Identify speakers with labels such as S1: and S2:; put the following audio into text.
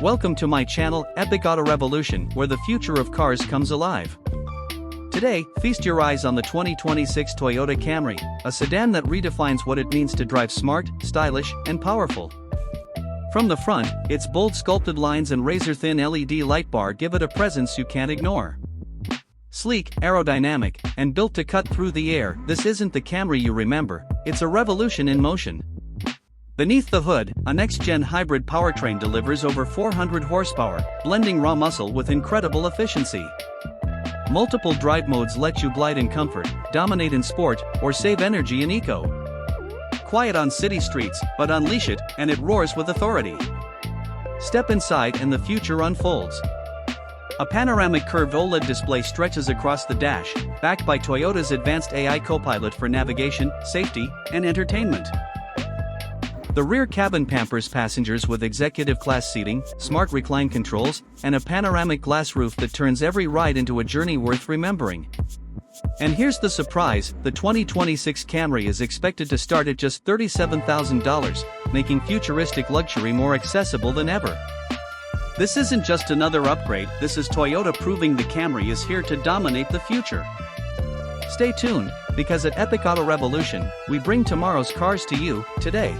S1: Welcome to my channel, EpicAutoRevolution, where the future of cars comes alive. Today, feast your eyes on the 2026 Toyota Camry, a sedan that redefines what it means to drive smart, stylish, and powerful. From the front, its bold sculpted lines and razor-thin LED light bar give it a presence you can't ignore. Sleek, aerodynamic, and built to cut through the air, this isn't the Camry you remember, it's a revolution in motion. Beneath the hood, a next-gen hybrid powertrain delivers over 400 horsepower, blending raw muscle with incredible efficiency. Multiple drive modes let you glide in comfort, dominate in sport, or save energy in eco. Quiet on city streets, but unleash it, and it roars with authority. Step inside and the future unfolds. A panoramic curved OLED display stretches across the dash, backed by Toyota's advanced AI copilot for navigation, safety, and entertainment. The rear cabin pampers passengers with executive-class seating, smart recline controls, and a panoramic glass roof that turns every ride into a journey worth remembering. And here's the surprise, the 2026 Camry is expected to start at just $37,000, making futuristic luxury more accessible than ever. This isn't just another upgrade, this is Toyota proving the Camry is here to dominate the future. Stay tuned, because at EpicAutoRevolution, we bring tomorrow's cars to you, today.